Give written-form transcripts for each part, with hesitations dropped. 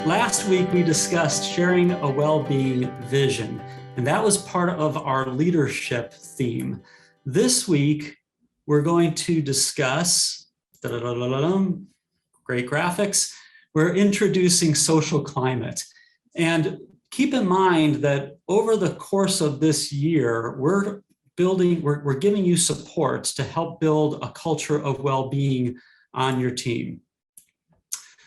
Last week, we discussed sharing a well-being vision, and that was part of our leadership theme. This week, we're going to discuss, great graphics, we're introducing social climate. And keep in mind that over the course of this year, we're giving you support to help build a culture of well-being on your team.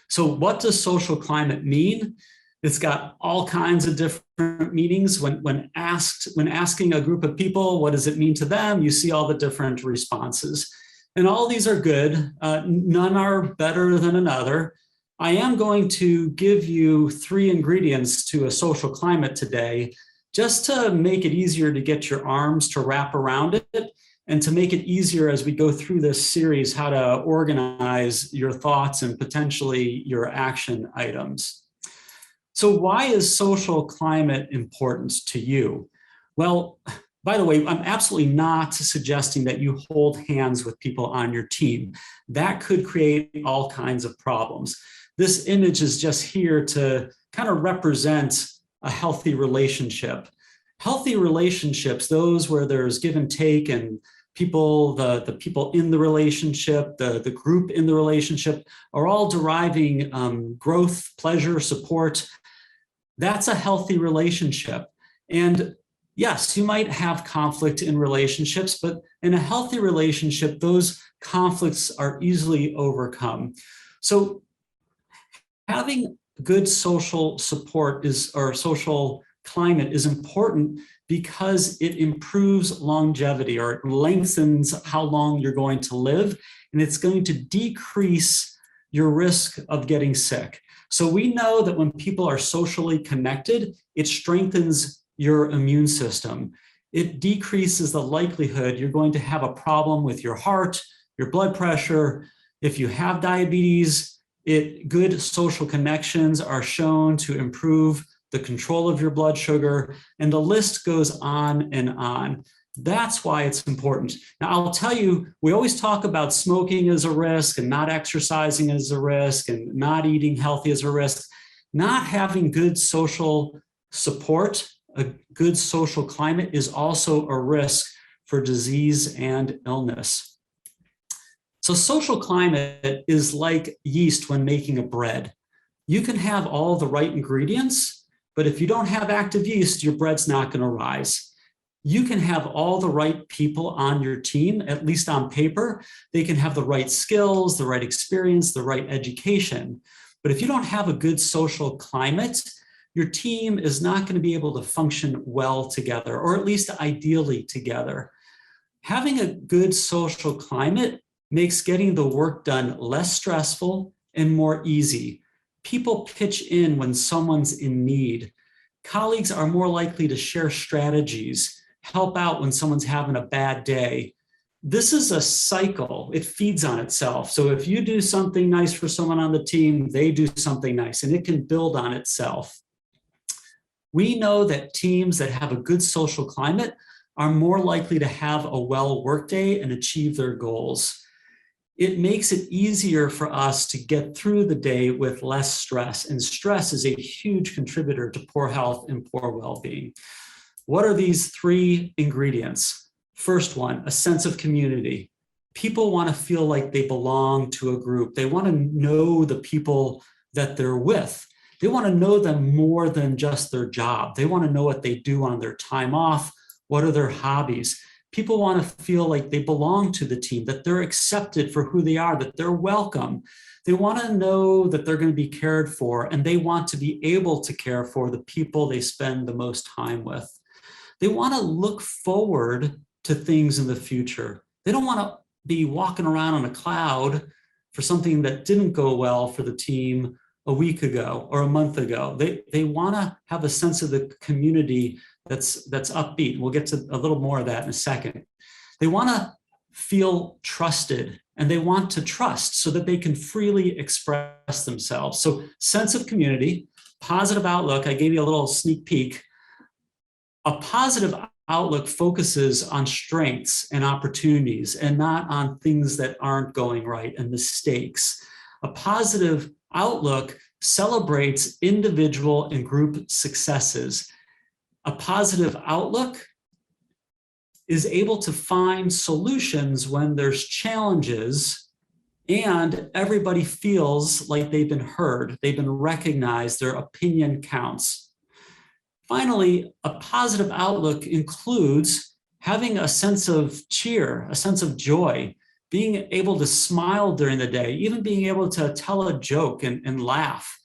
So what does social climate mean? It's got all kinds of different meanings. When asking a group of people, what does it mean to them? You see all the different responses. And all these are good. None are better than another. I am going to give you 3 ingredients to a social climate today, just to make it easier to get your arms to wrap around it, and to make it easier as we go through this series, how to organize your thoughts and potentially your action items. So why is social climate important to you? Well, by the way, I'm absolutely not suggesting that you hold hands with people on your team. That could create all kinds of problems. This image is just here to kind of represent a healthy relationship. Healthy relationships, those where there's give and take, and people, the people in the relationship, the group in the relationship are all deriving growth, pleasure, support. That's a healthy relationship. And yes, you might have conflict in relationships, but in a healthy relationship, those conflicts are easily overcome. So having good social support or social climate is important because it improves longevity, or it lengthens how long you're going to live, and it's going to decrease your risk of getting sick. So we know that when people are socially connected, it strengthens your immune system. It decreases the likelihood you're going to have a problem with your heart, your blood pressure. If you have diabetes, good social connections are shown to improve the control of your blood sugar, and the list goes on and on. That's why it's important. Now, I'll tell you, we always talk about smoking as a risk, and not exercising as a risk, and not eating healthy as a risk. Not having good social support, a good social climate, is also a risk for disease and illness. So social climate is like yeast when making a bread. You can have all the right ingredients, but if you don't have active yeast, your bread's not going to rise. You can have all the right people on your team, at least on paper. They can have the right skills, the right experience, the right education. But if you don't have a good social climate, your team is not going to be able to function well together, or at least ideally together. Having a good social climate makes getting the work done less stressful and more easy. People pitch in when someone's in need. Colleagues are more likely to share strategies, help out when someone's having a bad day. This is a cycle. It feeds on itself. So if you do something nice for someone on the team, they do something nice, and it can build on itself. We know that teams that have a good social climate are more likely to have a well workday and achieve their goals. It makes it easier for us to get through the day with less stress, and stress is a huge contributor to poor health and poor well-being. What are these 3 ingredients? First one, a sense of community. People want to feel like they belong to a group. They want to know the people that they're with. They want to know them more than just their job. They want to know what they do on their time off. What are their hobbies? People want to feel like they belong to the team, that they're accepted for who they are, that they're welcome. They want to know that they're going to be cared for, and they want to be able to care for the people they spend the most time with. They want to look forward to things in the future. They don't want to be walking around on a cloud for something that didn't go well for the team a week ago or a month ago. They want to have a sense of the community that's upbeat. We'll get to a little more of that in a second. They want to feel trusted, and they want to trust so that they can freely express themselves. So sense of community, positive outlook. I gave you a little sneak peek. A positive outlook focuses on strengths and opportunities, and not on things that aren't going right and mistakes. A positive outlook celebrates individual and group successes. A positive outlook is able to find solutions when there's challenges and everybody feels like they've been heard, they've been recognized, their opinion counts. Finally, a positive outlook includes having a sense of cheer, a sense of joy, being able to smile during the day, even being able to tell a joke and laugh.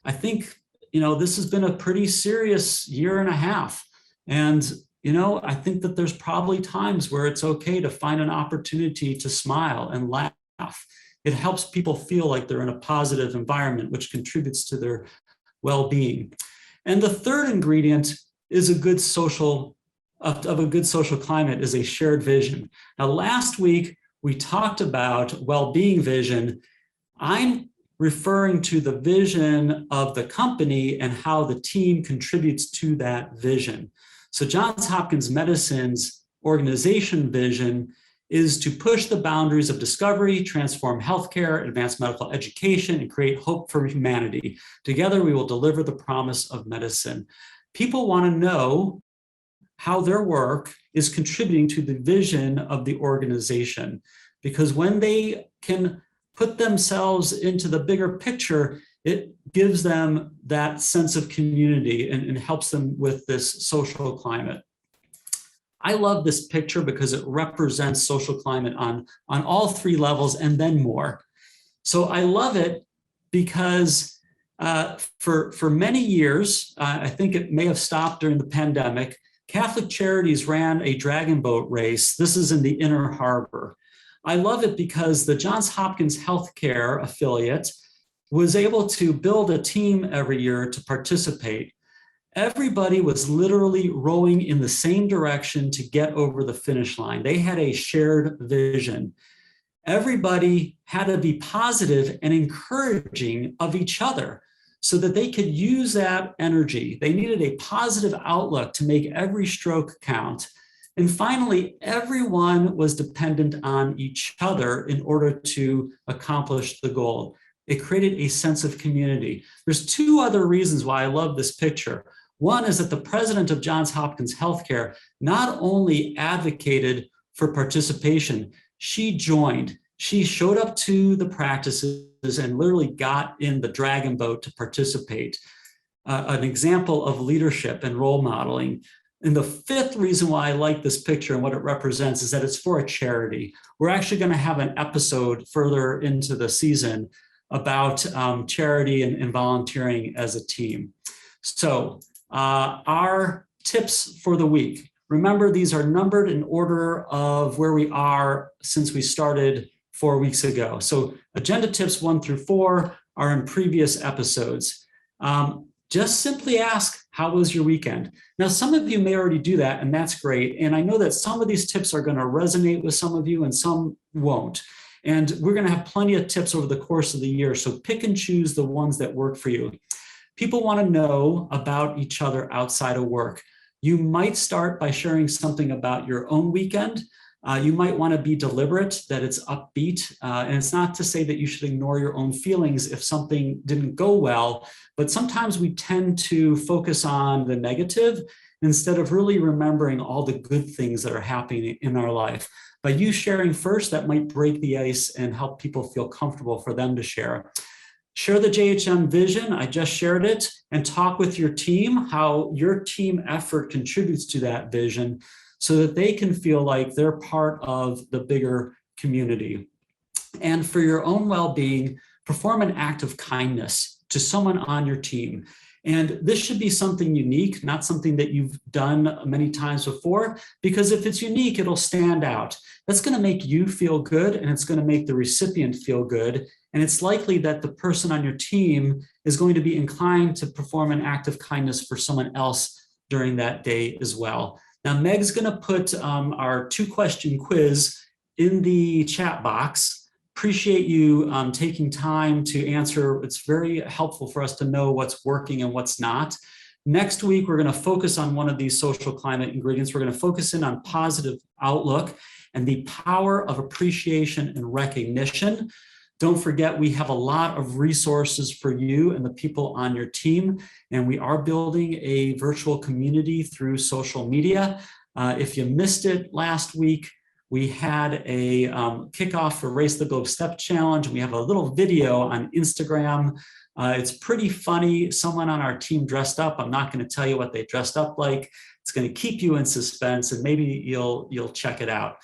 I think, this has been a pretty serious year and a half. And, I think that there's probably times where it's okay to find an opportunity to smile and laugh. It helps people feel like they're in a positive environment, which contributes to their well-being. And the third ingredient is a good social climate is a shared vision. Now, last week, we talked about well-being vision. I'm referring to the vision of the company and how the team contributes to that vision. So Johns Hopkins Medicine's organization vision is to push the boundaries of discovery, transform healthcare, advance medical education, and create hope for humanity. Together, we will deliver the promise of medicine. People want to know how their work is contributing to the vision of the organization, because when they can put themselves into the bigger picture, it gives them that sense of community and helps them with this social climate. I love this picture because it represents social climate on all three levels and then more. So I love it because for many years, I think it may have stopped during the pandemic, Catholic Charities ran a dragon boat race. This is in the Inner Harbor. I love it because the Johns Hopkins Healthcare affiliate was able to build a team every year to participate. Everybody was literally rowing in the same direction to get over the finish line. They had a shared vision. Everybody had to be positive and encouraging of each other so that they could use that energy. They needed a positive outlook to make every stroke count. And finally, everyone was dependent on each other in order to accomplish the goal. It created a sense of community. There's two other reasons why I love this picture. One is that the president of Johns Hopkins Healthcare not only advocated for participation, she joined. She showed up to the practices and literally got in the dragon boat to participate. An example of leadership and role modeling. And the fifth reason why I like this picture and what it represents is that it's for a charity. We're actually going to have an episode further into the season about charity and volunteering as a team. So our tips for the week. Remember, these are numbered in order of where we are since we started 4 weeks ago. So agenda tips 1 through 4 are in previous episodes. Just simply ask, how was your weekend? Now, some of you may already do that, and that's great. And I know that some of these tips are going to resonate with some of you and some won't. And we're going to have plenty of tips over the course of the year. So pick and choose the ones that work for you. People want to know about each other outside of work. You might start by sharing something about your own weekend. You might want to be deliberate that it's upbeat. And it's not to say that you should ignore your own feelings if something didn't go well, but sometimes we tend to focus on the negative instead of really remembering all the good things that are happening in our life. By you sharing first, that might break the ice and help people feel comfortable for them to share. Share the JHM vision, I just shared it, and talk with your team how your team effort contributes to that vision so that they can feel like they're part of the bigger community. And for your own well-being, perform an act of kindness to someone on your team. And this should be something unique, not something that you've done many times before, because if it's unique, it'll stand out. That's going to make you feel good, and it's going to make the recipient feel good. And it's likely that the person on your team is going to be inclined to perform an act of kindness for someone else during that day as well. Now, Meg's going to put our 2-question quiz in the chat box. Appreciate you taking time to answer. It's very helpful for us to know what's working and what's not. Next week, we're going to focus on one of these social climate ingredients. We're going to focus in on positive outlook and the power of appreciation and recognition. Don't forget, we have a lot of resources for you and the people on your team, and we are building a virtual community through social media. If you missed it last week, we had a kickoff for Race the Globe Step Challenge. We have a little video on Instagram. It's pretty funny. Someone on our team dressed up. I'm not going to tell you what they dressed up like. It's going to keep you in suspense, and maybe you'll check it out.